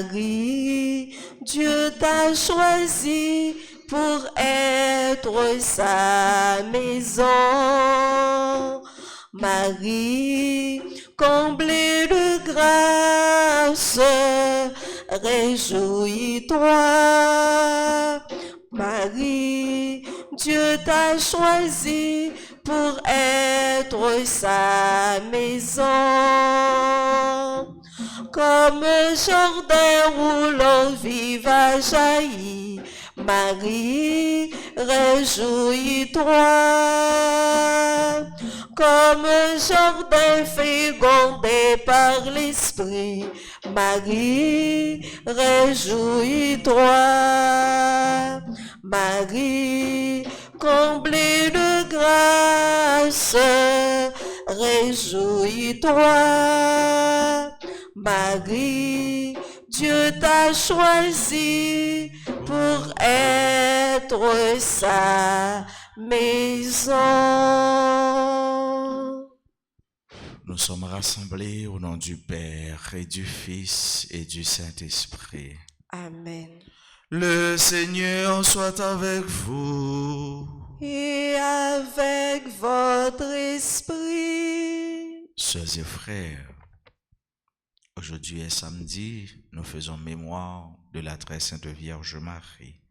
Marie, Dieu t'a choisi pour être sa maison. Marie, comblée de grâce, réjouis-toi. Marie, Dieu t'a choisi pour être sa maison. Comme un jardin où l'eau vive a jailli, Marie, réjouis-toi. Comme un jardin fécondé par l'Esprit, Marie, réjouis-toi. Marie, comblée de grâce, réjouis-toi. Marie, Dieu t'a choisi pour être sa maison. Nous sommes rassemblés au nom du Père et du Fils et du Saint-Esprit. Amen. Le Seigneur soit avec vous. Et avec votre esprit. Sœurs et frères, aujourd'hui est samedi, nous faisons mémoire de la très sainte Vierge Marie.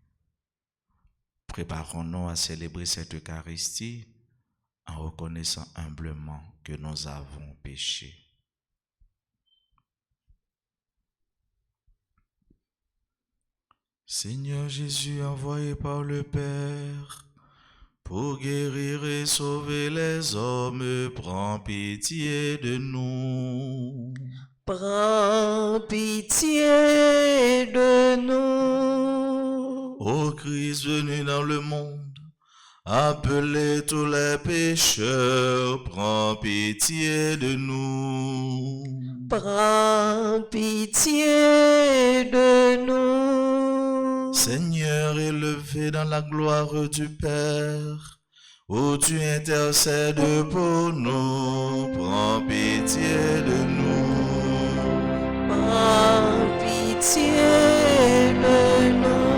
Préparons-nous à célébrer cette Eucharistie en reconnaissant humblement que nous avons péché. Seigneur Jésus, envoyé par le Père pour guérir et sauver les hommes, prends pitié de nous. Prends pitié de nous. Ô Christ venu dans le monde, appelez tous les pécheurs, prends pitié de nous. Prends pitié de nous. Seigneur, élevé dans la gloire du Père, où tu intercèdes pour nous, prends pitié de nous. Prends pitié de nous.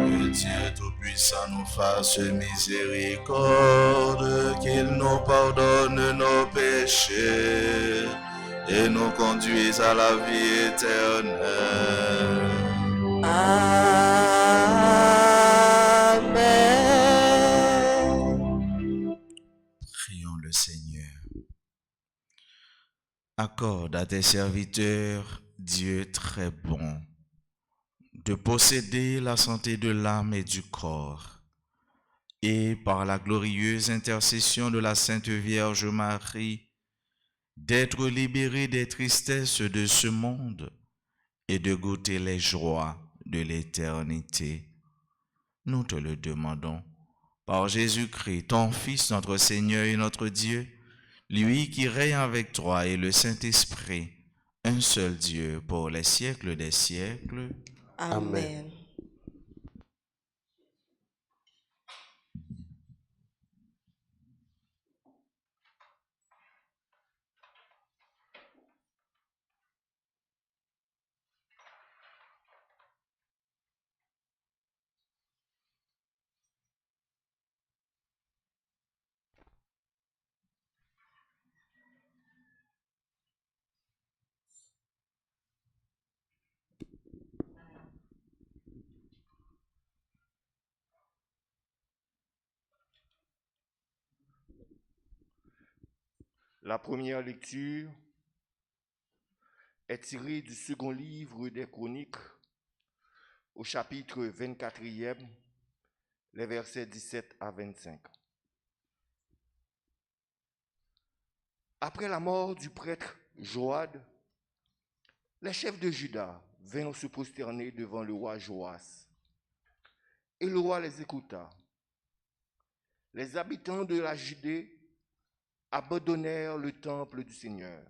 Que Dieu Tout-Puissant nous fasse miséricorde, qu'il nous pardonne nos péchés et nous conduise à la vie éternelle. Amen. Prions le Seigneur. Accorde à tes serviteurs, Dieu très bon, de posséder la santé de l'âme et du corps, et par la glorieuse intercession de la Sainte Vierge Marie, d'être libérés des tristesses de ce monde et de goûter les joies de l'éternité. Nous te le demandons par Jésus-Christ, ton Fils, notre Seigneur et notre Dieu, lui qui règne avec toi et le Saint-Esprit, un seul Dieu pour les siècles des siècles. Amen. La première lecture est tirée du second livre des Chroniques, au chapitre 24e, les versets 17 à 25. Après la mort du prêtre Joad, les chefs de Juda vinrent se prosterner devant le roi Joas, et le roi les écouta. Les habitants de la Judée abandonnèrent le temple du Seigneur,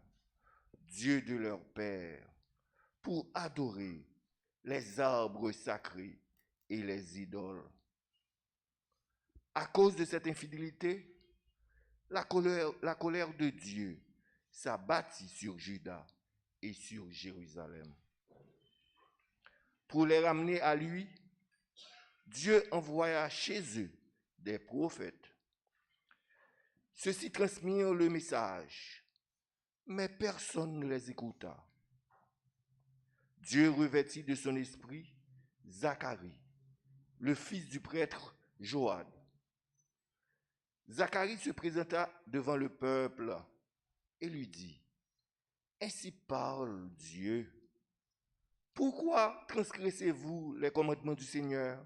Dieu de leur père, pour adorer les arbres sacrés et les idoles. À cause de cette infidélité, la colère de Dieu s'abattit sur Juda et sur Jérusalem. Pour les ramener à lui, Dieu envoya chez eux des prophètes. Ceux-ci transmirent le message, mais personne ne les écouta. Dieu revêtit de son esprit Zacharie, le fils du prêtre Joad. Zacharie se présenta devant le peuple et lui dit, « Ainsi parle Dieu. Pourquoi transgressez-vous les commandements du Seigneur?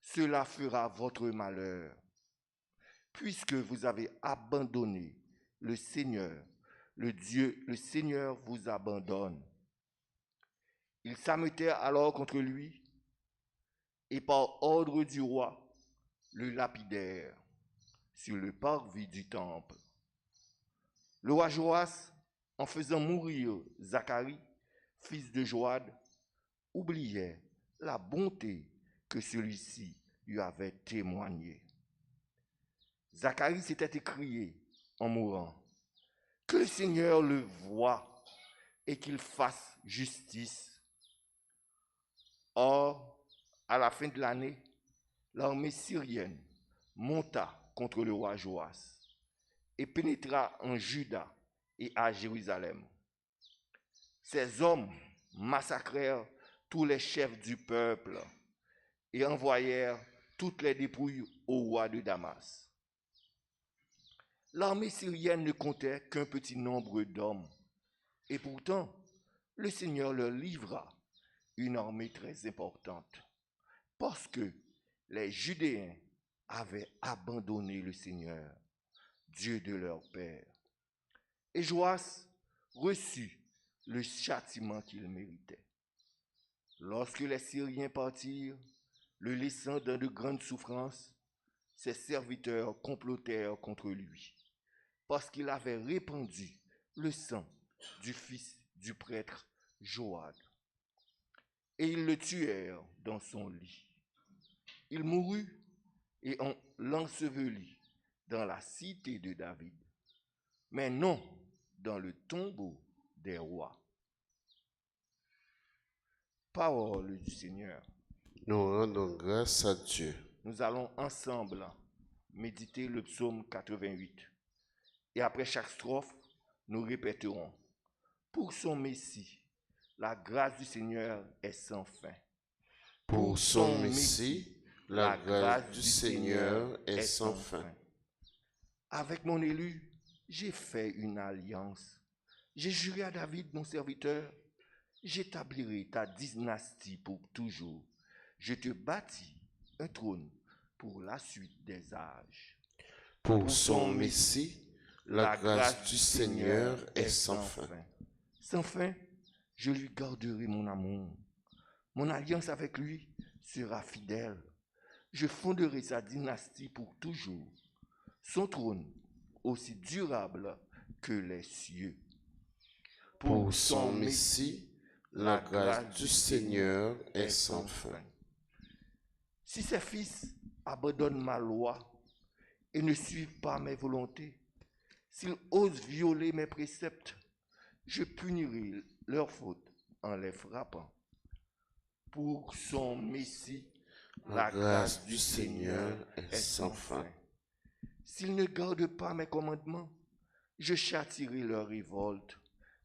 Cela fera votre malheur, puisque vous avez abandonné le Seigneur, le Seigneur vous abandonne. » Ils s'ameutèrent alors contre lui et par ordre du roi, le lapidèrent sur le parvis du temple. Le roi Joas, en faisant mourir Zacharie, fils de Joad, oubliait la bonté que celui-ci lui avait témoignée. Zacharie s'était écrié en mourant, « Que le Seigneur le voie et qu'il fasse justice. » Or, à la fin de l'année, l'armée syrienne monta contre le roi Joas et pénétra en Juda et à Jérusalem. Ces hommes massacrèrent tous les chefs du peuple et envoyèrent toutes les dépouilles au roi de Damas. L'armée syrienne ne comptait qu'un petit nombre d'hommes, et pourtant, le Seigneur leur livra une armée très importante, parce que les Judéens avaient abandonné le Seigneur, Dieu de leur père. Et Joas reçut le châtiment qu'il méritait. Lorsque les Syriens partirent, le laissant dans de grandes souffrances, ses serviteurs complotèrent contre lui, parce qu'il avait répandu le sang du fils du prêtre Joad. Et ils le tuèrent dans son lit. Il mourut et on l'ensevelit dans la cité de David, mais non dans le tombeau des rois. Parole du Seigneur. Nous rendons grâce à Dieu. Nous allons ensemble méditer le psaume 88. Et après chaque strophe, nous répéterons, « Pour son Messie, la grâce du Seigneur est sans fin. » Pour son Messie, la grâce du Seigneur est sans fin. Avec mon élu, j'ai fait une alliance. J'ai juré à David, mon serviteur, j'établirai ta dynastie pour toujours. Je te bâtis un trône pour la suite des âges. Pour son Messie, la grâce du Seigneur est sans fin. Sans fin, je lui garderai mon amour. Mon alliance avec lui sera fidèle. Je fonderai sa dynastie pour toujours. Son trône aussi durable que les cieux. Pour son Messie, la grâce du Seigneur est sans fin. Si ses fils abandonnent ma loi et ne suivent pas mes volontés, s'ils osent violer mes préceptes, je punirai leur faute en les frappant. Pour son Messie, la grâce du Seigneur est sans fin. S'ils ne gardent pas mes commandements, je châtierai leur révolte,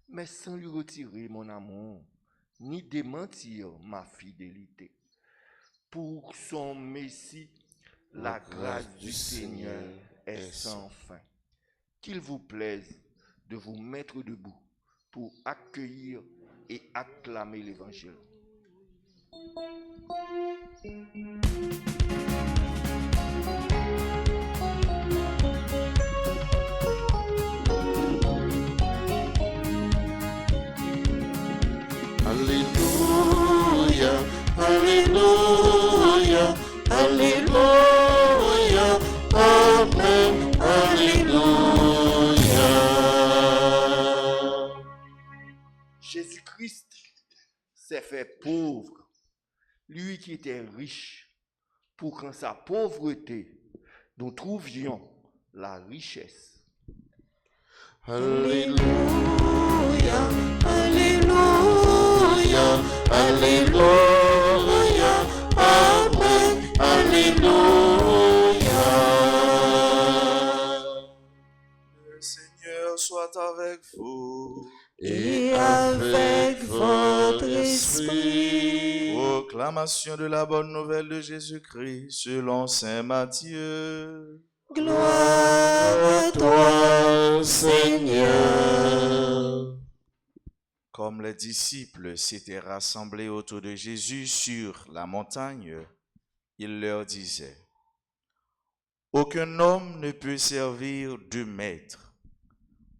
mais sans lui retirer mon amour, ni démentir ma fidélité. Pour son Messie, la grâce du Seigneur est sans fin. Qu'il vous plaise de vous mettre debout pour accueillir et acclamer l'Évangile. Alléluia, Alléluia, Alléluia, Amen, Alléluia. Jésus-Christ s'est fait pauvre, lui qui était riche, pour qu'en sa pauvreté, nous trouvions la richesse. Alléluia, Alléluia, Alléluia. et avec votre esprit. Proclamation de la bonne nouvelle de Jésus-Christ selon saint Matthieu. Gloire à toi, Seigneur. Comme les disciples s'étaient rassemblés autour de Jésus sur la montagne, il leur disait: aucun homme ne peut servir deux maîtres,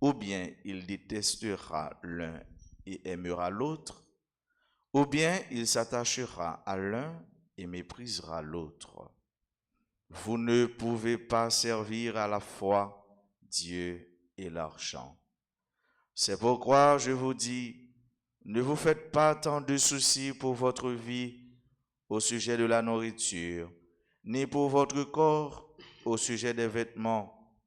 ou bien il détestera l'un et aimera l'autre, ou bien il s'attachera à l'un et méprisera l'autre. Vous ne pouvez pas servir à la fois Dieu et l'argent. C'est pourquoi je vous dis, ne vous faites pas tant de soucis pour votre vie au sujet de la nourriture, ni pour votre corps au sujet des vêtements.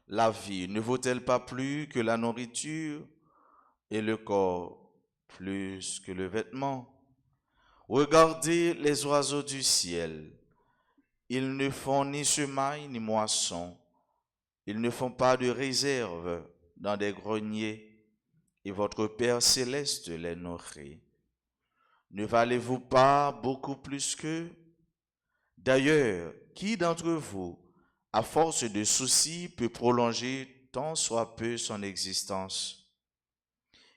La vie ne vaut-elle pas plus que la nourriture et le corps plus que le vêtement? Regardez les oiseaux du ciel. Ils ne font ni semaille ni moisson. Ils ne font pas de réserve dans des greniers, et votre Père céleste les nourrit. Ne valez-vous pas beaucoup plus qu'eux? D'ailleurs, qui d'entre vous, à force de soucis, peut prolonger tant soit peu son existence?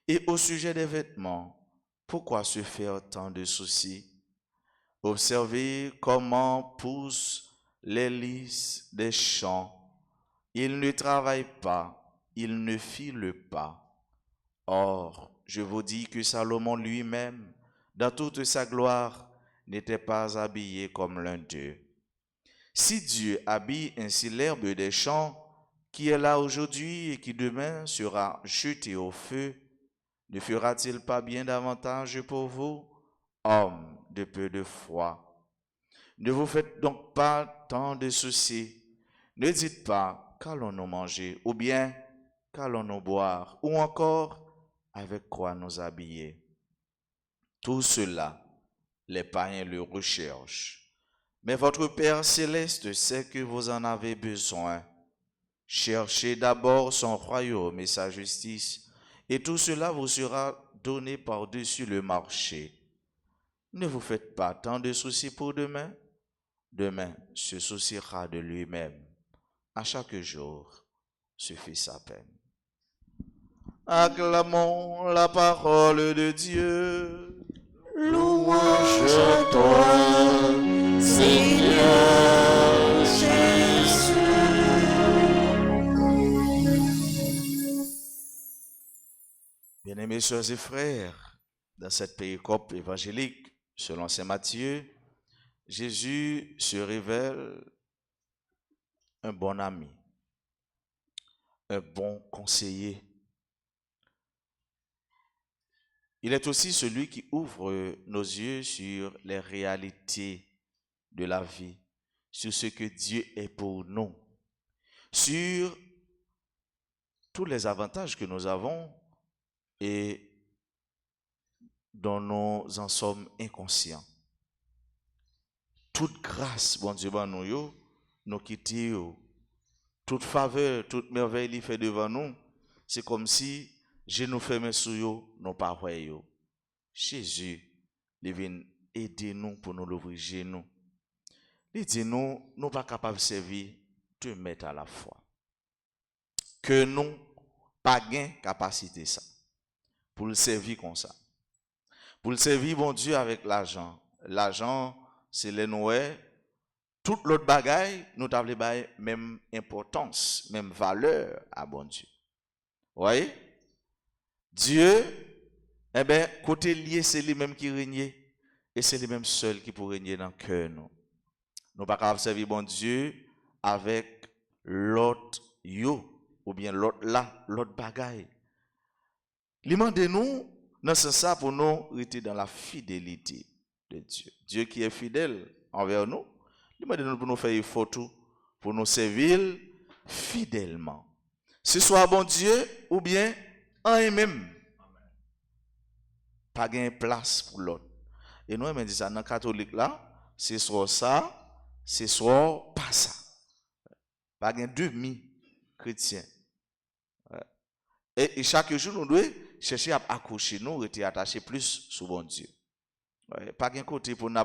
Et au sujet des vêtements, pourquoi se faire tant de soucis? Observez comment poussent les lys des champs. Ils ne travaillent pas, ils ne filent pas. Or, je vous dis que Salomon lui-même, dans toute sa gloire, n'était pas habillé comme l'un d'eux. Si Dieu habille ainsi l'herbe des champs, qui est là aujourd'hui et qui demain sera jetée au feu, ne fera-t-il pas bien davantage pour vous, hommes de peu de foi? Ne vous faites donc pas tant de soucis. Ne dites pas: qu'allons-nous manger, ou bien qu'allons-nous boire, ou encore avec quoi nous habiller? Tout cela, les païens le recherchent. Mais votre Père céleste sait que vous en avez besoin. Cherchez d'abord son royaume et sa justice, et tout cela vous sera donné par-dessus le marché. Ne vous faites pas tant de soucis pour demain. Demain se souciera de lui-même. À chaque jour suffit sa peine. Acclamons la parole de Dieu. Louange à toi, Seigneur Jésus. Bien-aimés sœurs et frères, dans cette péricope évangélique, selon saint Matthieu, Jésus se révèle un bon ami, un bon conseiller. Il est aussi celui qui ouvre nos yeux sur les réalités de la vie, sur ce que Dieu est pour nous, sur tous les avantages que nous avons et dont nous en sommes inconscients. Toute grâce, bon Dieu, nous quittons, toute faveur, toute merveille qu'il fait devant nous, c'est comme si genoux fermés sur nous, nos paroles. Jésus, il vient aider nous pour nous l'ouvrir genoux. Il dit nous, nous pas capables de servir deux maîtres à la fois. Que nous, pas gain capacité ça, pour le servir comme ça. Pour le servir, bon Dieu, avec l'argent. L'argent, c'est les nouets. Toute l'autre bagaille, nous t'avons même importance, même valeur à bon Dieu. Vous voyez? Dieu, eh bien, côté lié, c'est lui-même qui règne. Et c'est lui-même seul qui peut régner dans le cœur. Nous ne pouvons pas servir bon Dieu avec l'autre yo, ou bien l'autre là, l'autre bagaille. Il demande nous, dans ce sens, pour nous rester dans la fidélité de Dieu. Dieu qui est fidèle envers nous, il demande nous pour nous faire effort tout, pour nous servir fidèlement. Ce soit bon Dieu ou bien en lui-même. Pas de place pour l'autre. Et nous, on dit ça dans le catholique là, c'est soit ça, c'est soit pas ça. Pas de demi-chrétien. Et chaque jour, nous devons chercher à accrocher nous, rester attachés plus sur bon Dieu. Ouais, pas qu'un côté pour nous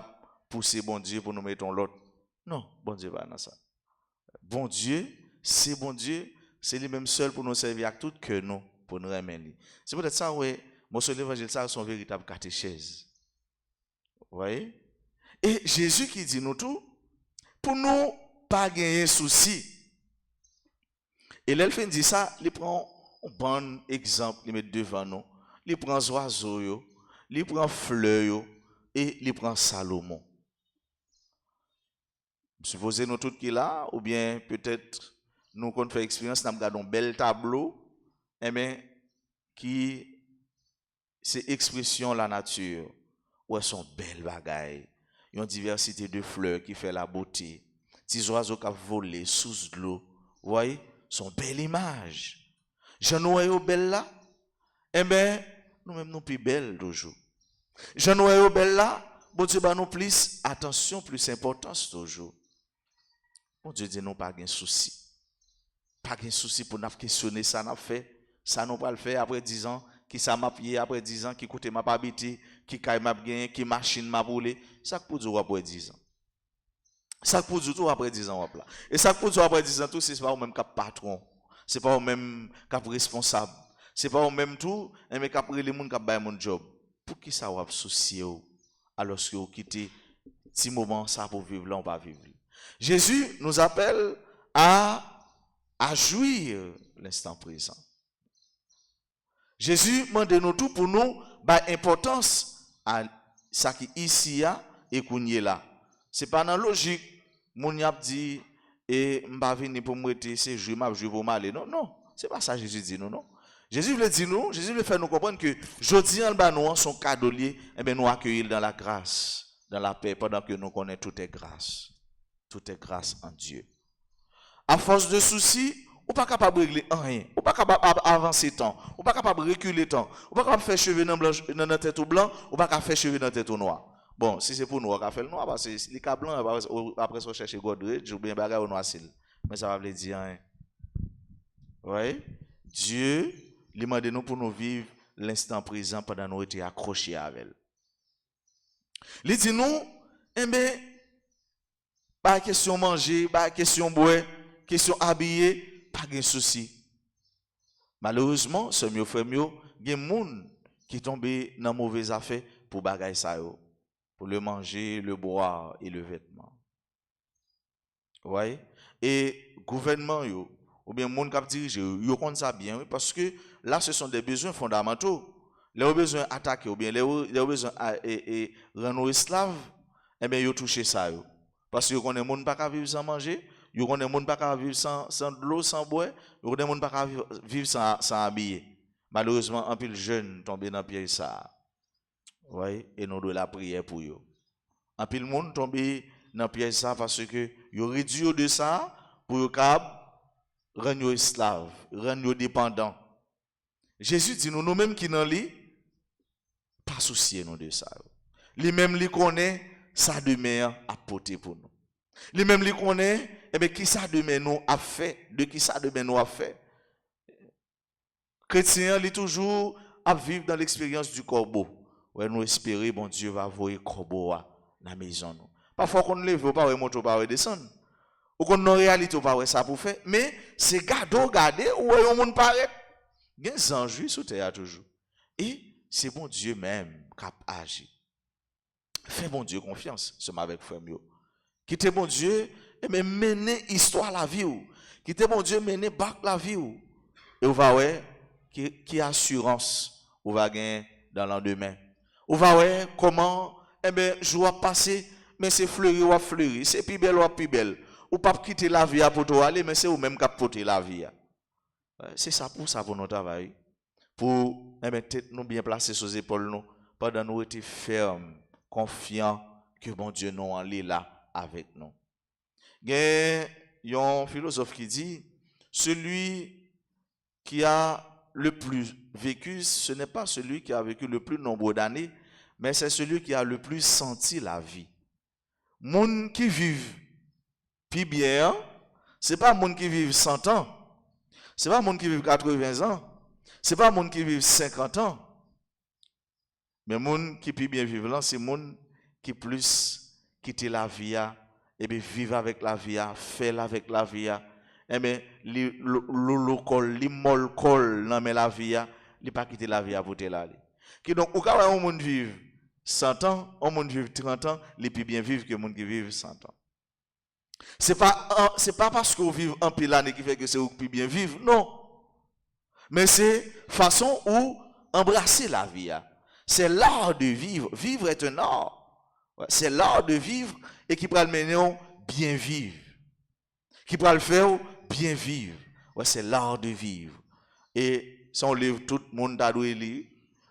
pousser bon Dieu pour nous mettre l'autre. Non, bon Dieu pas dans ça. Bon Dieu, c'est lui-même seul pour nous servir avec tout que nous, pour nous remettre. C'est peut-être ça, oui, mon seul évangile, ça, son véritable catéchèse. Vous voyez? Et Jésus qui dit nous tout, pour nous pas gagner souci. Et l'elfe dit ça, il prend un bon exemple, il met devant nous. Il prend les oiseaux, il prend fleurs et il prend Salomon. Supposez nous tout qui est là, ou bien peut-être nous qu'on fait expérience, nous regardons un bel tableau, eh bien, qui c'est expression la nature, où elles sont belles bagailles. Il y a une diversité de fleurs qui fait la beauté. Petits oiseaux qui volent sous l'eau, vous voyez, sont belles images. Je nous vois belles là, eh bien, nous-mêmes nous plus belles toujours. Je nous vois belles là, bon Dieu, nous plus attention, plus importance toujours. Bon Dieu dit non, pas de souci. Pas de souci pour nous questionner ça, nous fait. Ça, nous pas le faire après 10 ans. Qui ça m'a payé après 10 ans, qui coûte m'a pas habité, qui caille m'a gagné, qui machine m'a roulé. Ça pour dire après 10 ans. Ça pour dire tout après 10 ans. Et ça pour dire après 10 ans, tout, c'est pas au même cap patron. C'est pas au même cap responsable. C'est pas au même tout, mais cap les gens qui baillent mon job. Pour qui ça va soucier alors que vous quittez petit moment ça pour vivre là, on va vivre. Jésus nous appelle à jouir l'instant présent. Jésus demande nous tout pour nous bah importance à ça qui ici et qu'on y est là. C'est pas dans logique mon y a dit et m'pa venir pour m'aider c'est jouer m'a jouer pour m'aller. Non, c'est pas ça Jésus dit non. Jésus veut dire nous, Jésus veut faire nous comprendre que jodi en bas nous son cadeau lié et bien nous accueillir dans la grâce, dans la paix pendant que nous connaissons tout est grâce. Tout est grâce en Dieu. À force de soucis, ou pas capable de régler rien, ou pas capable d'avancer temps, ou pas capable de reculer temps, ou pas capable de faire cheveux dans la tête au blanc, ou pas capable de faire cheveux dans la tête au noir. Bon, si c'est pour nous, on va faire le noir, parce que les cas blancs, après on cherche Godrej, ou bien bagarre au noir, mais ça va veut dire rien. Oui? Dieu, il demande nous pour nous vivre l'instant présent pendant nous été accrochés avec elle. Il dit nous, eh bien, pas question manger, pas question boire, question habiller, pas de souci. Malheureusement, ce mieux fait mieux, il y a des gens qui tombent dans mauvaises affaires pour bagaille ça pour le manger, le boire et le vêtement. Vous voyez? Et gouvernement ou bien monde qui dirige, ils comptent ça bien parce que là ce sont des besoins fondamentaux. Les besoins attaquer ou bien les besoins rendre esclaves, eh bien ils touché ça parce que on est monde pas vivre sans manger. Vous connaissez des gens qui ne peuvent vivre sans de l'eau, sans boire. Vous connaissez des gens qui ne peuvent vivre sans habiller. Malheureusement, un peu de jeunes tombent dans le piège ça. Oui, et nous devons la prière pour eux. Un peu de monde tombe dans le piège ça parce que vous réduisez de ça pour rendre esclaves, rendre dépendants. Jésus dit nous-mêmes qui n'en lit, pas soucier nous de ça. Lui-même, lui connaît ça demain à porter pour nous. Lui-même, lui connaît qui ça demain nous a fait, de qui ça demain nous a fait. Chrétien, il est toujours à vivre dans l'expérience du corbeau. Ouais, nous espérons, bon Dieu va envoyer corbeau dans la maison. Parfois, qu'on ne lève pas, on monte pas, on descend. Ou qu'on en réalité, pas ça pour faire. Mais c'est garder, ou on monde paraît. Il y a des anges sous terre toujours. Et c'est bon Dieu même qui a agi. Fais bon Dieu confiance, c'est avec frère Mio. Quittez bon Dieu, et même mener histoire la vie. Quittez bon Dieu, mener bac la vie. Et vous va voir qui assurance vous va gagner dans le lendemain. Vous va voir comment, jour passer, mais c'est fleuri ou fleuri, c'est plus belle ou plus belle. Ou pas quitter la vie pour toi aller, mais c'est vous même qui porter la vie. C'est ça pour notre travail. Pour nous bien placer sur les épaules, nous, pendant nous être fermes, confiants que bon Dieu nous en est là avec nous. Il y a un philosophe qui dit, celui qui a le plus vécu, ce n'est pas celui qui a vécu le plus nombre d'années, mais c'est celui qui a le plus senti la vie. Moun qui vivent puis bien, c'est pas moun qui vivent 100 ans, c'est pas moun qui vivent 80 ans, C'est pas monde qui vivent 50 ans. Mais monde qui peut bien vivre là, c'est monde qui plus quitter la vie et bien vivre avec la vie, faire avec la vie. Et bien le col, li mol col dans la vie, il pas quitter la vie pour te là. Qui donc au cas où on monde vivre 100 ans, on monde vivre 30 ans, il peut bien vivre que monde qui vivent 100 ans. C'est pas parce qu'on vit un pile l'année qui fait que c'est ou peut bien vivre, non. Mais c'est façon où embrasser la vie. C'est l'art de vivre. Vivre est un art. C'est l'art de vivre et qui peut le mener bien vivre. Qui peut le faire bien vivre. C'est l'art de vivre. Et si on livre tout le monde doit lire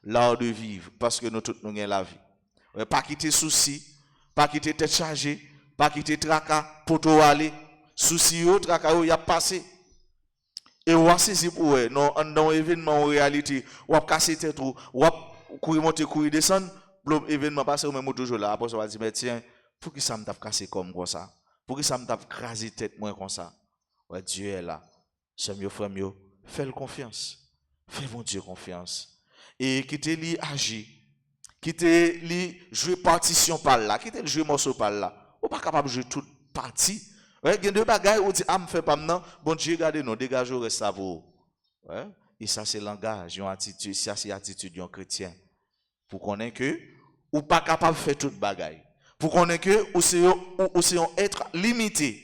l'art de vivre parce que nous tous nous avons la vie. Pas quitter souci, pas quitter tête chargée, pas quitter tracas pour tout aller. Souci yo, tracas yo y a passé. Et on va saisir pour eux, non, dans événement en réalité, on va casser tête ou courir monter, courir descendre, l'événement passé ou même toujours là, après on va dire, mais tiens, pour qui ça me tape cassé comme ça? Pour qui ça me tape crasé tête moins comme ça? Ouais, Dieu est là. C'est mieux, frère, mieux. Fais-le confiance. Fais mon Dieu confiance. Et quittez-lui agir. Quittez-lui jouer partition par là. Quittez-lui jouer morceau par là. On n'est pas capable de jouer toute partie. Ouais, il y a deux bagailles où dit ah me fait pas maintenant bon Dieu regardez non dégagez reste ça pour ouais et ça c'est langage une attitude ça c'est attitude d'un chrétien pour connaître que ou pas capable de faire toute bagaille pour connaître que ou c'est un être limité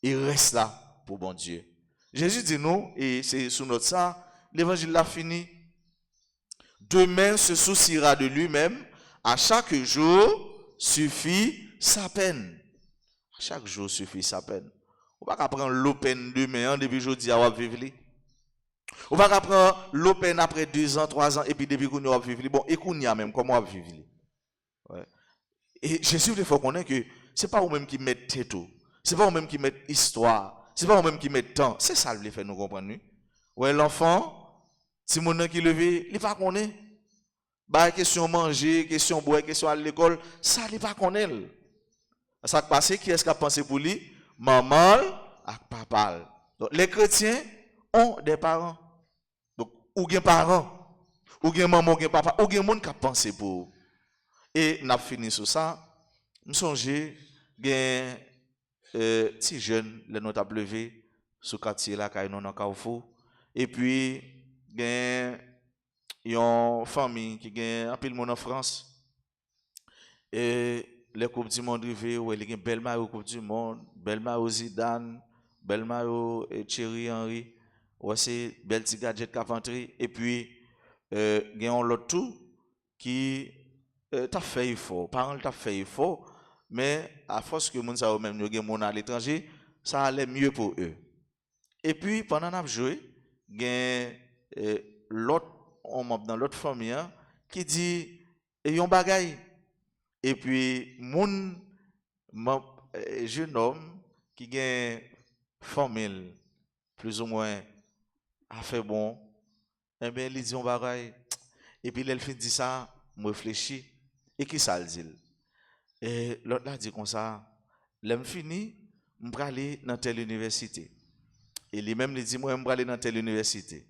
il reste là pour bon Dieu. Jésus dit non et c'est sous notre ça l'évangile l'a fini. Demain se souciera de lui-même, à chaque jour suffit sa peine. Chaque jour suffit sa peine. On va pas prendre l'eau peine demain, depuis aujourd'hui, on va vivre. On va pas prendre l'eau peine après 2 ans, 3 ans, et puis depuis qu'on va vivre. Bon, et qu'on y a même, comment on va vivre. Ouais. Et Jésus, il faut connaître que ce n'est pas vous-même qui mettez tête, ce n'est pas vous-même qui mettez histoire, ce n'est pas vous-même qui mettez temps. C'est ça le fait nous comprendre. Ouais, l'enfant, si mon nom qui levé, il n'est pas connaît. Bah, question manger, question boire, question à l'école, ça, il n'est pas connaît. Ça qui passe, qui est-ce qui a pensé pour lui? Maman et papa. Donc, les chrétiens ont des parents. Donc, ou bien parents, ou bien maman, ou bien papa, ou bien monde qui a pensé pour eux. Et nous avons fini sur ça. Nous songeons, bien, si jeune, les notes à levé, sous quartier là, quand nous dans Carrefour. Et puis, il y a une famille qui a un peu de monde en France. Et les Coupes du Monde arrivées, où il y a une belle maillot Coupe du Monde, belle maillot Zidane, belle maillot Thierry Henry, où c'est belle petit gadget Carpentry, et puis il y a un autre tout qui t'a fait effort, parents t'a fait effort, mais à force que moun sa ou même nous gen moun à l'étranger, ça allait mieux pour eux. Et puis pendant qu'on a joué, il y a l'autre dans l'autre famille qui dit et yon bagay. Et puis, mon jeune homme qui a une famille plus ou moins a fait bon, eh bien, il dit un bagay. Et puis, il fait dit ça, je réfléchis. Et qui ça le dit? Et l'autre là dit comme ça, l'homme fini, je vais aller dans telle université. Et lui-même, il dit, moi, je vais aller dans telle université.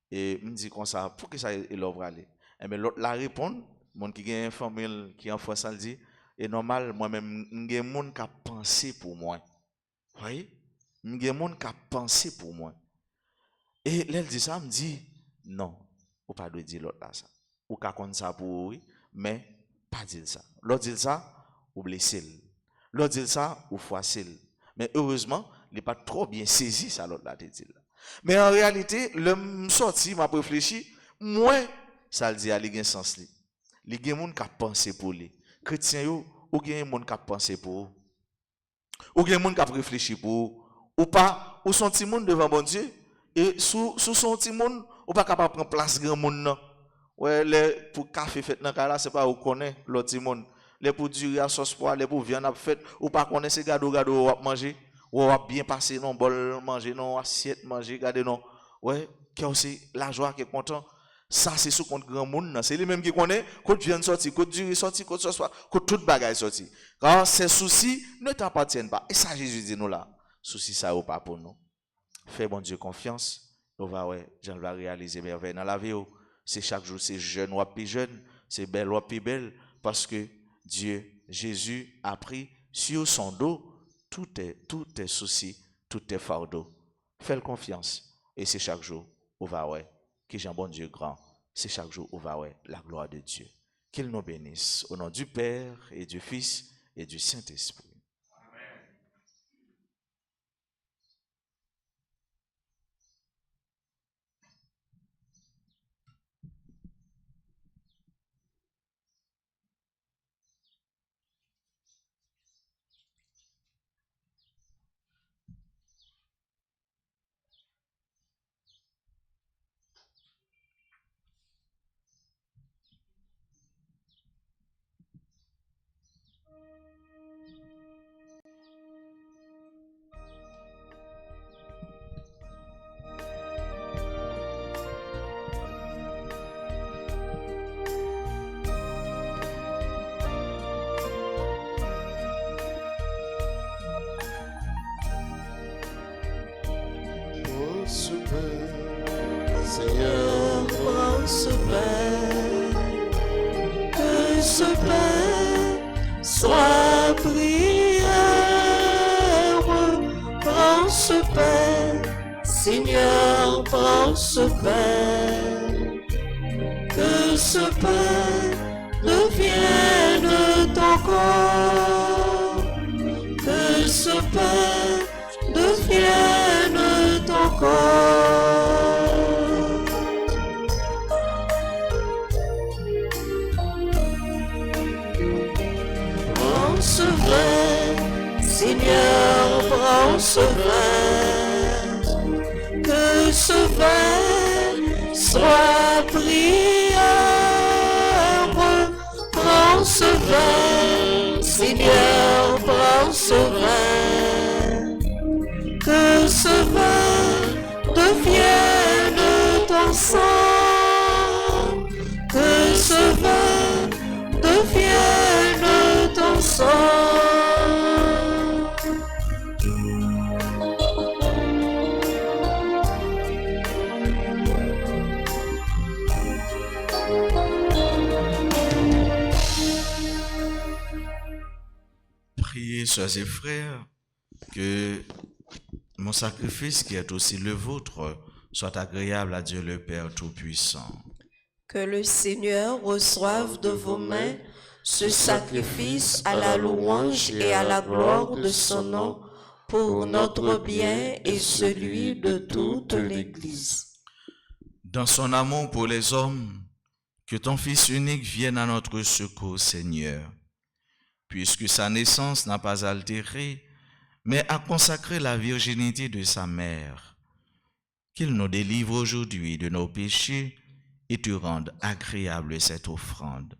Et il me dit comme ça, pour que ça il va aller? Et bien, l'autre là répond, mon qui a une famille qui en France, ça dit, et normal, moi-même, j'ai un monde qui a pensé pour moi. Vous voyez? J'ai un monde qui a pensé pour moi. Et là, elle dit ça, me dit, non, ou pas de dire l'autre là ça. Ou qu'à compte ça pour oui, mais pas dire ça. L'autre dit ça, ou blessé. L'autre dit ça, ou froissé. Mais heureusement, il n'est pas trop bien saisi ça, l'autre là, dit là. Mais en réalité, le sorti, m'a réfléchi, moi, ça le dit à l'égard sens li. Les gens qui ont pensé pour lui. Chrétiens, ou bien les gens qui ont pensé pour eux. Ou bien les gens qui ont réfléchi pour eux. Ou pas, ou son petit monde devant bon Dieu. Et sous son petit monde, ou pas capable de prendre place grand monde. Ouais, pour café fait dans cas là, c'est pas ou connaît l'autre petit monde. Les pour durer à sauce poire, les pour viande à fait, ou pas connaît ces gado ou à manger, ou à bien passer non bol manger, non assiette manger, regardez non. Ouais, qui a aussi la joie qui est content. Ça, c'est sous compte grand monde. C'est lui-même qui connaît, quand tu viens de sortir, quand tu es sorti, quand tu sois, quand toute bagaille sorti. Car ces soucis ne t'appartiennent pas. Et ça, Jésus dit nous là, soucis ça ou pas pour nous. Fais bon Dieu confiance On va, ouais, j'en vais réaliser merveille dans la vie. C'est chaque jour, c'est jeune ou plus jeune, c'est belle ou plus belle, parce que Dieu, Jésus a pris sur son dos tous tes soucis, tous tes fardeaux. Fais-le confiance. Et c'est chaque jour, on va, ouais, que j'ai un bon Dieu grand. C'est chaque jour, on va, ouais, la gloire de Dieu. Qu'il nous bénisse. Au nom du Père et du Fils et du Saint-Esprit. Prends ce pain, Seigneur, Prends ce pain, que ce pain soit prière. Prends ce pain, Seigneur, prends ce pain, que ce pain devienne ton corps, que ce pain devienne ton corps. Prends ce vin, Seigneur, prends ce vin, que ce vin soit prière. Prends ce vin, Seigneur, prends ce vin, que ce vin devienne ton sang, que ce vin devienne ton sang. Priez, sœurs et frères, que mon sacrifice, qui est aussi le vôtre, soit agréable à Dieu le Père Tout-Puissant. Que le Seigneur reçoive de vos mains ce sacrifice à la louange et à la gloire de son nom, pour notre bien et celui de toute l'Église. Dans son amour pour les hommes, que ton Fils unique vienne à notre secours, Seigneur, puisque sa naissance n'a pas altéré, mais a consacré la virginité de sa mère. Qu'il nous délivre aujourd'hui de nos péchés et te rende agréable cette offrande.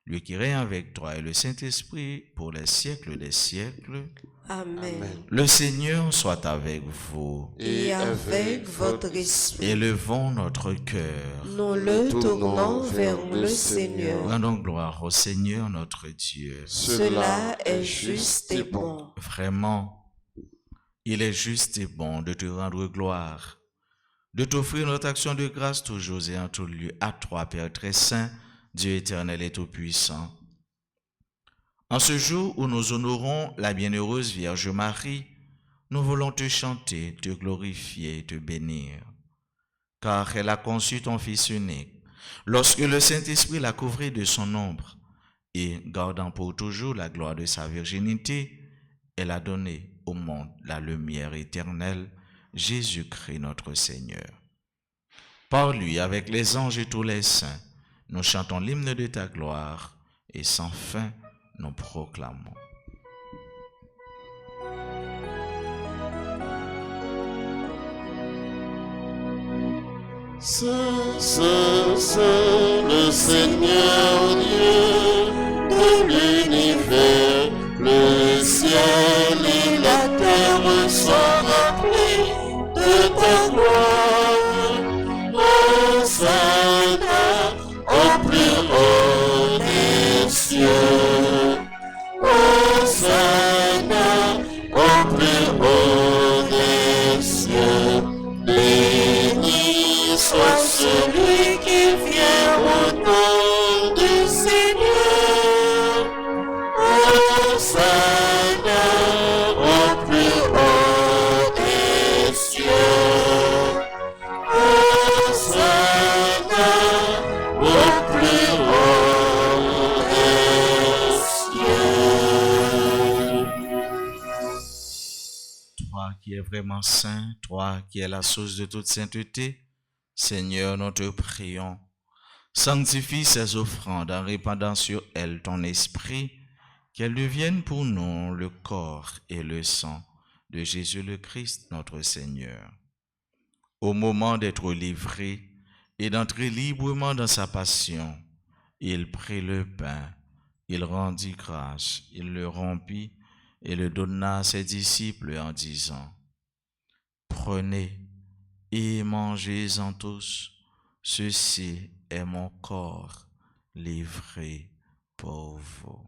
Lui qui règne avec toi et le Saint-Esprit pour les siècles des siècles. Amen. Le Seigneur soit avec vous. Et avec votre esprit, Élevons notre cœur. nous le tournons vers le Seigneur. Rendons gloire au Seigneur notre Dieu. Cela est juste et bon. Vraiment, il est juste et bon de te rendre gloire, de t'offrir notre action de grâce toujours et en tout lieu à toi, Père très saint, Dieu éternel et tout-puissant. En ce jour où nous honorons la bienheureuse Vierge Marie, nous voulons te chanter, te glorifier, te bénir, car elle a conçu ton Fils unique, lorsque le Saint-Esprit l'a couvert de son ombre, et gardant pour toujours la gloire de sa virginité, elle a donné au monde la lumière éternelle, Jésus-Christ notre Seigneur. Par lui, avec les anges et tous les saints, nous chantons l'hymne de ta gloire, et sans fin, nous proclamons. Saint, Saint, Saint, le Seigneur Dieu de l'univers, le ciel et la terre sont remplis de ta gloire. Hosanna au plus haut des cieux. Hosanna au plus haut des cieux. Béni du Seigneur, Hosanna au plus haut des cieux. Hosanna au plus haut des cieux. Toi qui es vraiment saint, toi qui es la source de toute sainteté, Seigneur, nous te prions. Sanctifie ces offrandes en répandant sur elles ton esprit, qu'elles deviennent pour nous le corps et le sang de Jésus le Christ, notre Seigneur. Au moment d'être livré et d'entrer librement dans sa passion, il prit le pain, il rendit grâce, il le rompit et le donna à ses disciples en disant, « Prenez et mangez-en tous, ceci est mon corps livré pour vous. »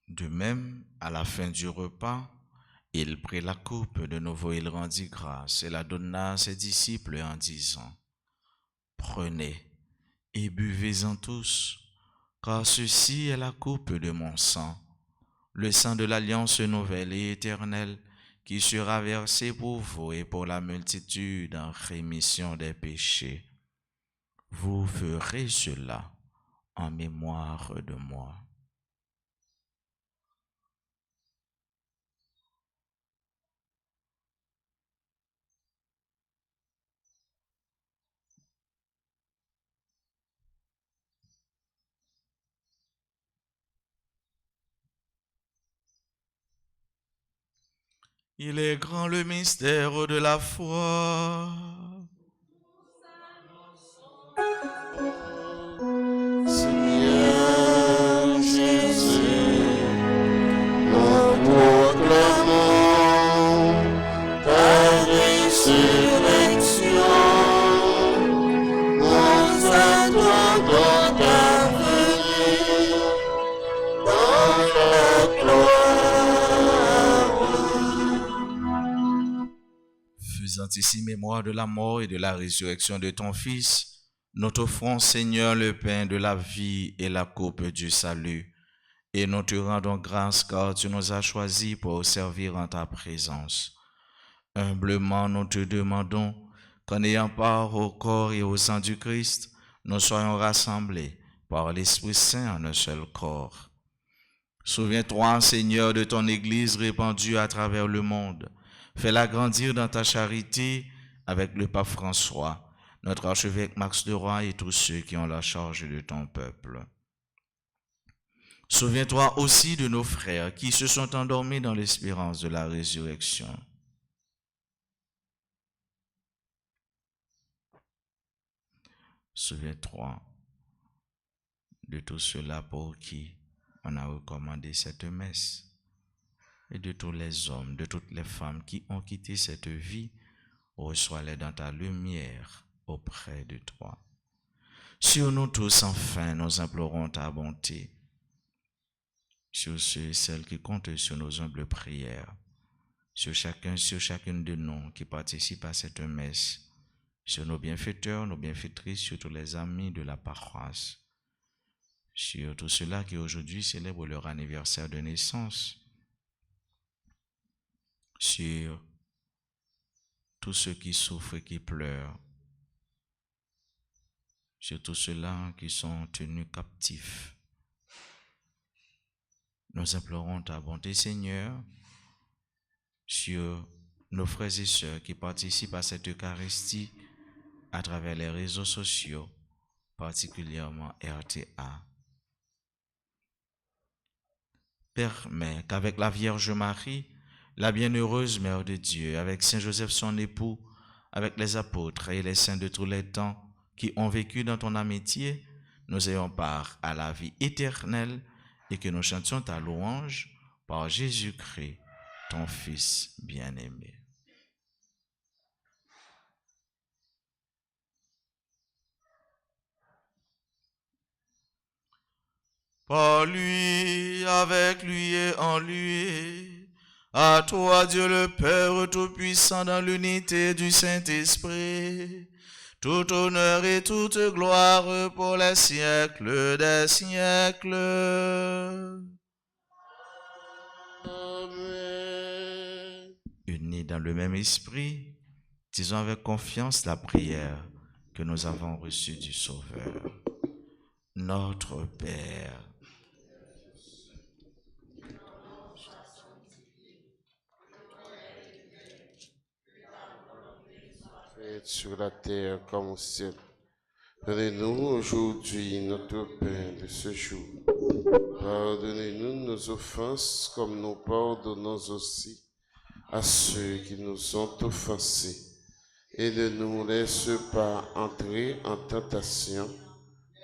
De même, à la fin du repas, il prit la coupe, de nouveau il rendit grâce et la donna à ses disciples en disant, « Prenez et buvez-en tous, car ceci est la coupe de mon sang, le sang de l'alliance nouvelle et éternelle, qui sera versé pour vous et pour la multitude en rémission des péchés. Vous ferez cela en mémoire de moi. » Il est grand le mystère de la foi. Seigneur Jésus, nous proclamons ta résurrection. Nous attendons ta venue dans la gloire. Faisant ici mémoire de la mort et de la résurrection de ton Fils, nous t'offrons, Seigneur, le pain de la vie et la coupe du salut. Et nous te rendons grâce car tu nous as choisis pour servir en ta présence. Humblement, nous te demandons qu'en ayant part au corps et au sang du Christ, nous soyons rassemblés par l'Esprit Saint en un seul corps. Souviens-toi, Seigneur, de ton Église répandue à travers le monde. Fais-la grandir dans ta charité avec le pape François, notre archevêque Max de Roy et tous ceux qui ont la charge de ton peuple. Souviens-toi aussi de nos frères qui se sont endormis dans l'espérance de la résurrection. Souviens-toi de tout cela pour qui on a recommandé cette messe et de tous les hommes, de toutes les femmes qui ont quitté cette vie. Reçois-les dans ta lumière auprès de toi. Sur nous tous, enfin, nous implorons ta bonté. Sur ceux et celles qui comptent sur nos humbles prières, sur chacune de nous qui participe à cette messe, sur nos bienfaiteurs, nos bienfaitrices, sur tous les amis de la paroisse, sur tous ceux-là qui aujourd'hui célèbrent leur anniversaire de naissance, sur tous ceux qui souffrent et qui pleurent, sur tous ceux-là qui sont tenus captifs. Nous implorons ta bonté, Seigneur, sur nos frères et sœurs qui participent à cette Eucharistie à travers les réseaux sociaux, particulièrement RTA. Permets qu'avec la Vierge Marie, la bienheureuse Mère de Dieu, avec Saint Joseph son époux, avec les apôtres et les saints de tous les temps qui ont vécu dans ton amitié, nous ayons part à la vie éternelle et que nous chantions ta louange par Jésus-Christ, ton Fils bien-aimé. Par lui, avec lui et en lui, à toi Dieu le Père Tout-Puissant dans l'unité du Saint-Esprit, tout honneur et toute gloire pour les siècles des siècles. Amen. Unis dans le même esprit, disons avec confiance la prière que nous avons reçue du Sauveur. Notre Père, Faites sur la terre comme au ciel. Donnez-nous aujourd'hui notre pain de ce jour. Pardonnez-nous nos offenses comme nous pardonnons aussi à ceux qui nous ont offensés. Et ne nous laisse pas entrer en tentation,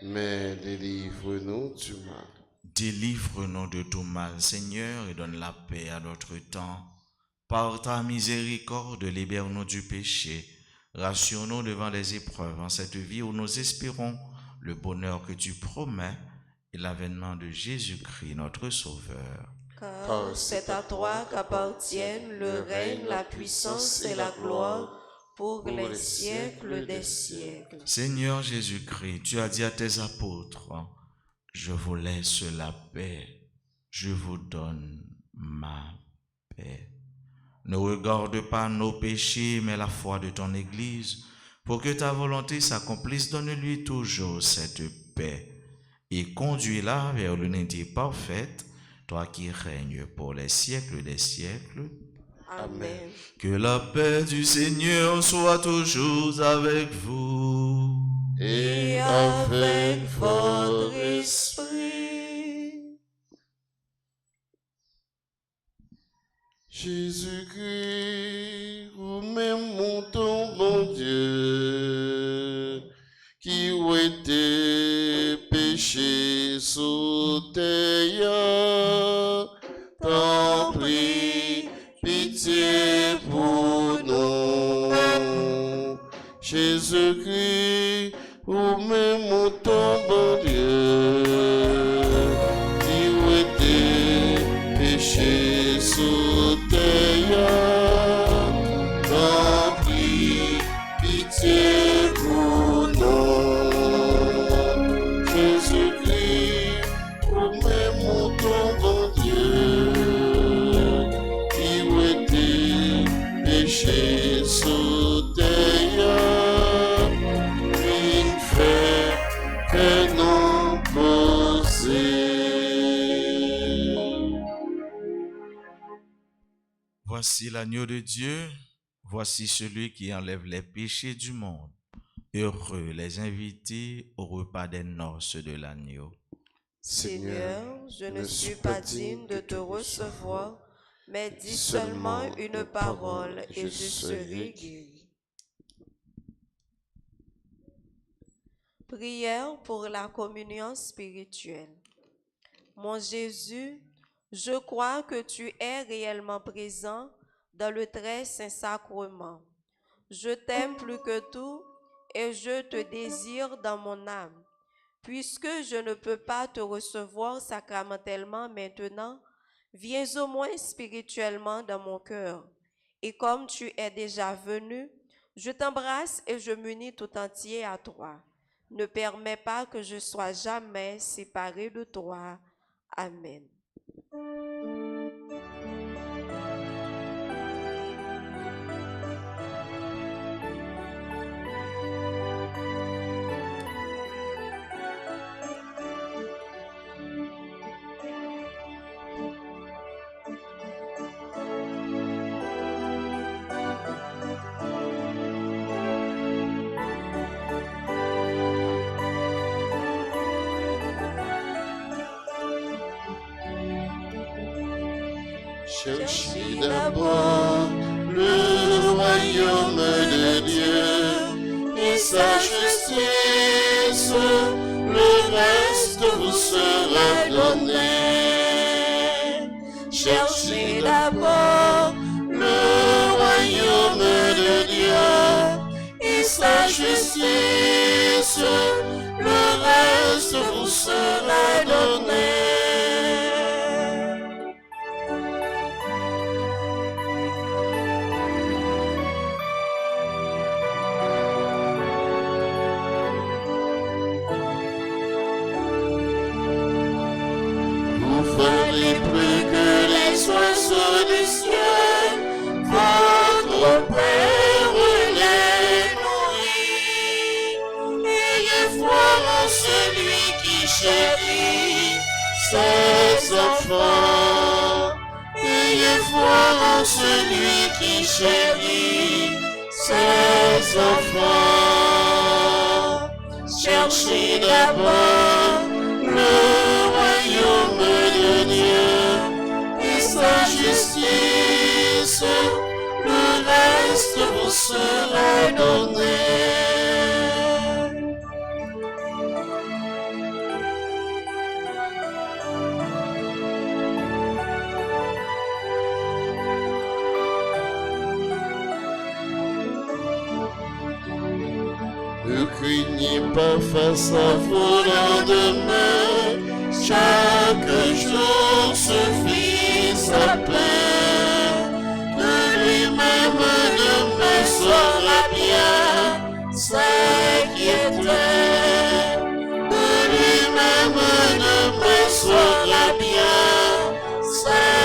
mais délivre-nous du mal. délivre-nous de tout mal, Seigneur, et donne la paix à notre temps. Par ta miséricorde, libère-nous du péché. Rassure-nous devant les épreuves en cette vie où nous espérons le bonheur que tu promets et l'avènement de Jésus-Christ, notre Sauveur. Car c'est à toi qu'appartiennent le règne, la puissance et la gloire pour les siècles des siècles. Seigneur Jésus-Christ, tu as dit à tes apôtres, je vous laisse la paix, je vous donne ma paix. Ne regarde pas nos péchés, mais la foi de ton Église. Pour que ta volonté s'accomplisse, donne-lui toujours cette paix et conduis-la vers l'unité parfaite, toi qui règnes pour les siècles des siècles. Amen. Que la paix du Seigneur soit toujours avec vous. Et avec votre esprit. Jésus-Christ, vous-même montons, bon Dieu, qui ont été péchés sous terre, t'en prie, pitié pour nous. Jésus-Christ, vous-même montons, bon Dieu, qui ont été péchés sous t'en prie, pitié pour nous. Jésus-Christ, vous-même montons, bon Dieu, qui ont été péchés sous terre, une fait que nous poser. Voici l'agneau de Dieu, voici celui qui enlève les péchés du monde. Heureux les invités au repas des noces de l'agneau. Seigneur, je ne suis pas digne de te recevoir, mais dis seulement une parole et je serai guéri. Prière pour la communion spirituelle. Mon Jésus, je crois que tu es réellement présent dans le très saint sacrement. Je t'aime plus que tout et je te désire dans mon âme. Puisque je ne peux pas te recevoir sacramentellement maintenant, viens au moins spirituellement dans mon cœur. Et comme tu es déjà venu, je t'embrasse et je m'unis tout entier à toi. Ne permets pas que je sois jamais séparé de toi. Amen. Cherchez d'abord le royaume de Dieu et sa justice, le reste vous sera donné. Cherchez d'abord sera donné. Vous valez plus que les oiseaux du ciel, votre Père les nourrit. Ayez foi en celui qui chérit ses enfants. Ayez foi en celui qui chérit ses enfants. Cherchez d'abord le royaume de Dieu et sa justice, le reste vous sera donné. Ne craignez pas face à vos lendemains, chaque jour suffit sa peine. De lui-même demain sera bien s'inquiéter. De lui-même demain sera bien s'inquiéter.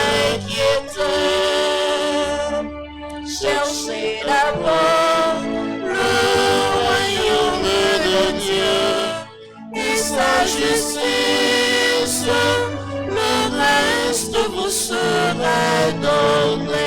Cherchez d'abord le royaume de Dieu et sa justice, le reste vous sera donné.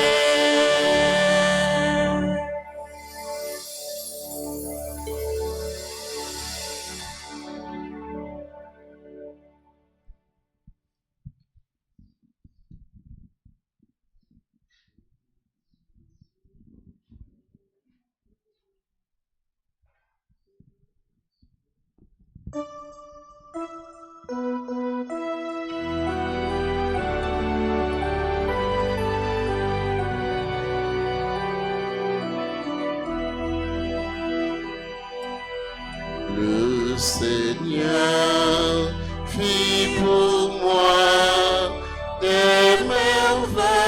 Le Seigneur fit pour moi des merveilles.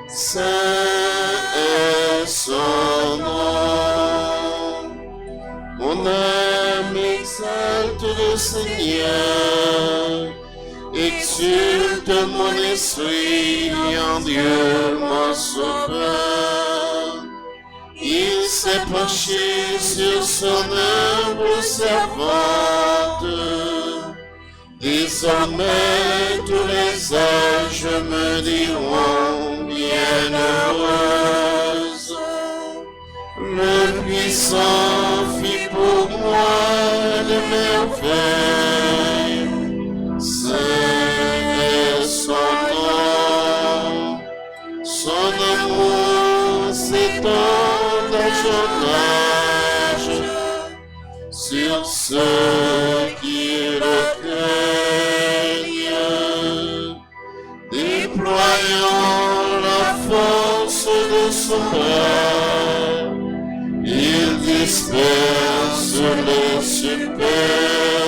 Saint est son nom. Mon âme exalte le Seigneur, exulte mon esprit en Dieu mon sauveur. Il s'est penché sur son humble servante. Désormais tous les âges me diront bienheureuse. Le puissant fit pour moi des merveilles. Saint est son nom. Son amour s'étend d'âge en âge sur ceux qui le craignent, déployant la force de son bras. Il disperse les superbes,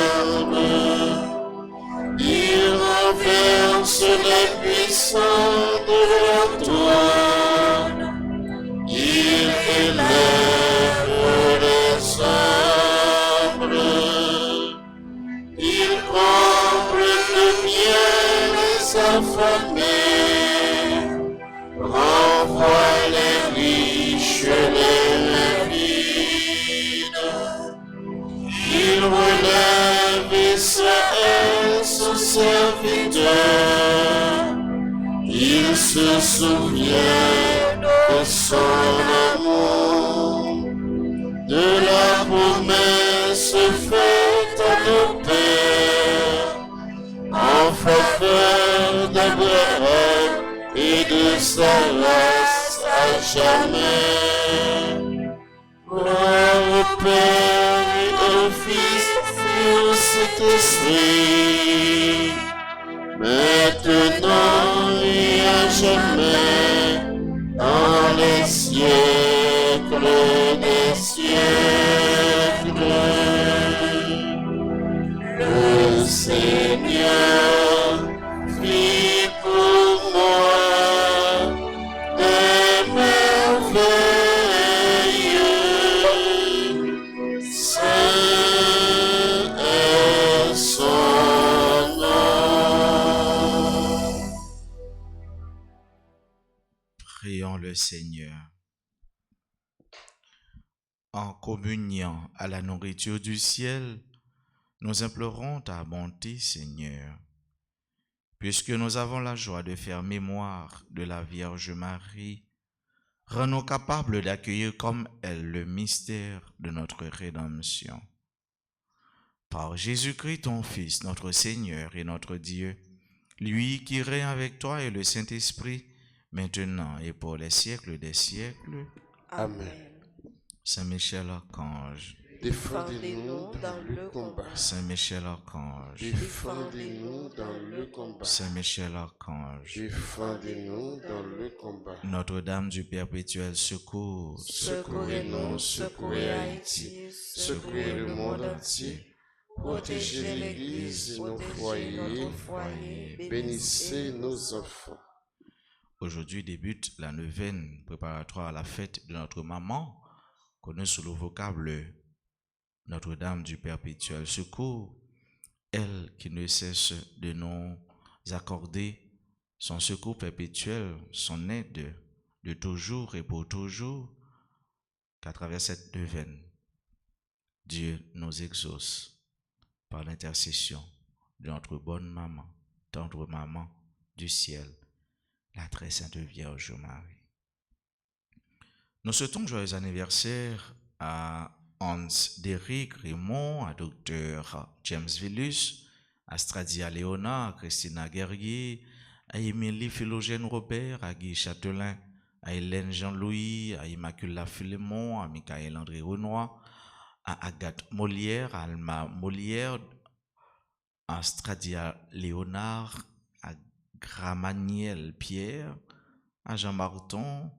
il renverse les puissants de leur trône, il élève les humbles, il comble de bien les affamés, renvoie les riches, les livides, il relève Israël son serviteur, il se souvient de son amour, de la promesse faite à nos pères, en faveur d'Abraham et de sa race à jamais. Gloire au Père et au Fils et au Saint-Esprit, maintenant et à jamais, dans les siècles des siècles. Seigneur, fais pour moi des merveilles. Saint est son nom. Prions le Seigneur. En communiant à la nourriture du ciel, nous implorons ta bonté, Seigneur. Puisque nous avons la joie de faire mémoire de la Vierge Marie, rends-nous capables d'accueillir comme elle le mystère de notre rédemption. Par Jésus-Christ, ton Fils, notre Seigneur et notre Dieu, lui qui règne avec toi et le Saint-Esprit, maintenant et pour les siècles des siècles. Amen. Saint Michel Archange, Défendez-nous dans le combat. Saint Michel Archange, Défendez-nous dans le combat. Saint Michel Archange, Défendez-nous dans le combat. Notre-Dame du perpétuel secours, Secourez-nous, secourez Haïti, Secourez le monde entier. Protégez l'Église et nos foyers. Bénissez nos enfants. Aujourd'hui débute la neuvaine préparatoire à la fête de notre maman, connue sous le vocable Notre-Dame du perpétuel secours, elle qui ne cesse de nous accorder son secours perpétuel, son aide de toujours et pour toujours, qu'à travers cette neuvaine, Dieu nous exauce par l'intercession de notre bonne maman, tendre maman du ciel, la très sainte Vierge Marie. Nous souhaitons joyeux anniversaire à Hans-Déric Raymond, à Dr James Villus, à Stradia Léona, à Christina Guerrier, à Émilie Philogène Robert, à Guy Châtelain, à Hélène Jean-Louis, à Immaculée Philémon, à Michael André Renoir, à Agathe Molière, à Alma Molière, à Stradia Léonard, à Gramaniel Pierre, à Jean Marton,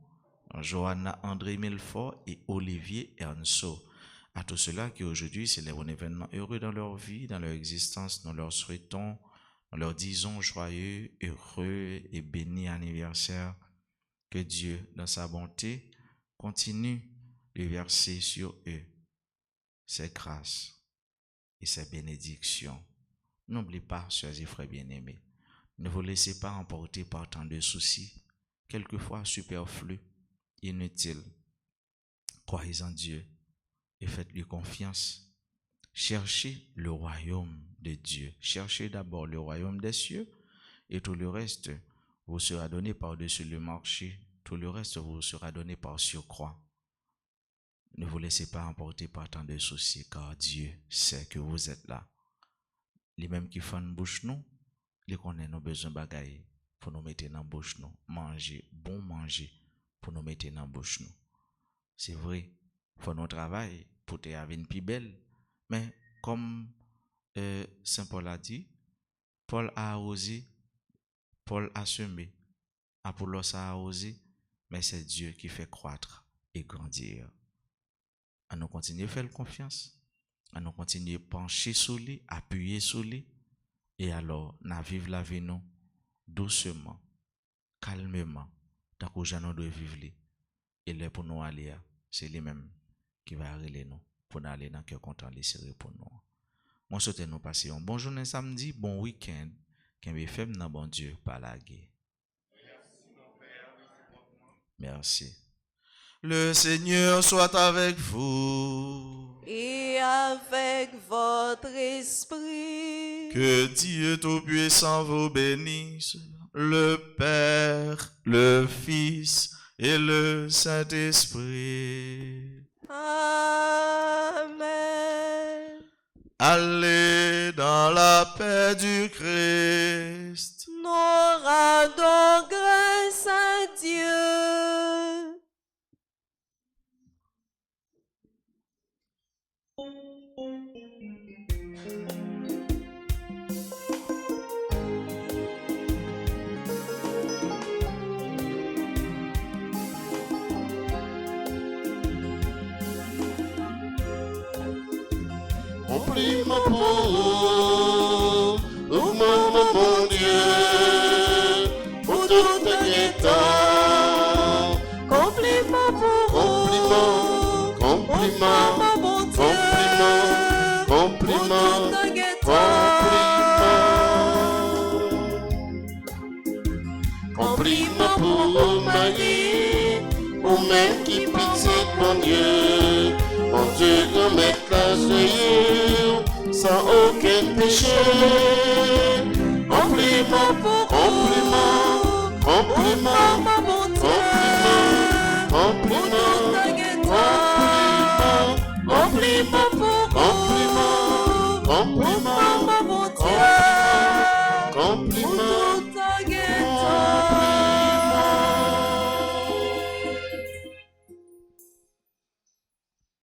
Johanna André Milfort et Olivier Ernso. À tous ceux-là qui aujourd'hui célèbrent un événement heureux dans leur vie, dans leur existence, nous leur souhaitons, nous leur disons joyeux, heureux et béni anniversaire. Que Dieu, dans sa bonté, continue de verser sur eux ses grâces et ses bénédictions. N'oubliez pas, sœurs et frères bien-aimés, ne vous laissez pas emporter par tant de soucis, quelquefois superflus, inutiles. Croyez en Dieu et faites-lui confiance. Cherchez le royaume de Dieu. Cherchez d'abord le royaume des cieux et tout le reste vous sera donné par-dessus le marché. Tout le reste vous sera donné par surcroît. Ne vous laissez pas emporter par tant de soucis car Dieu sait que vous êtes là. Les mêmes qui font bouche nous, les connaissent nos besoins bagaille pour nous mettre dans la bouche nous. Manger, bon manger pour nous mettre dans la bouche nous. C'est vrai, faut nous travailler pour te avoir une plus belle. Mais comme Saint Paul a dit, Paul a arrosé, Paul a semé, Apollos a arrosé, mais c'est Dieu qui fait croître et grandir. À nous continuer à faire confiance, à nous continuer à pencher sur lui, appuyer sur lui, et alors, nous vivre la vie nous doucement, calmement, tant que nous devons vivre. Et là, pour nous aller, c'est lui-même qui va arrêter nous, pour nous aller dans le cœur content, les serrer pour nous. Moi, je souhaite nous passer un bon journée samedi, bon week-end, qu'un BFM dans bon Dieu par la guerre. Merci. Le Seigneur soit avec vous. Et avec votre esprit. Que Dieu Tout-Puissant vous bénisse, le Père, le Fils et le Saint-Esprit. Amen. Allez dans la paix du Christ. Nous rendons grâce à Dieu. On prie pour compliment, compliment, compliment, compliment. Compliment pour Marie, pour mère qui pitié mon Dieu, mon Dieu, grand maître la joyeuse, sans aucun péché. Compliment, compliment, compliment, compliment, compliment, compliment, compliment, compliment, compliment, compliment.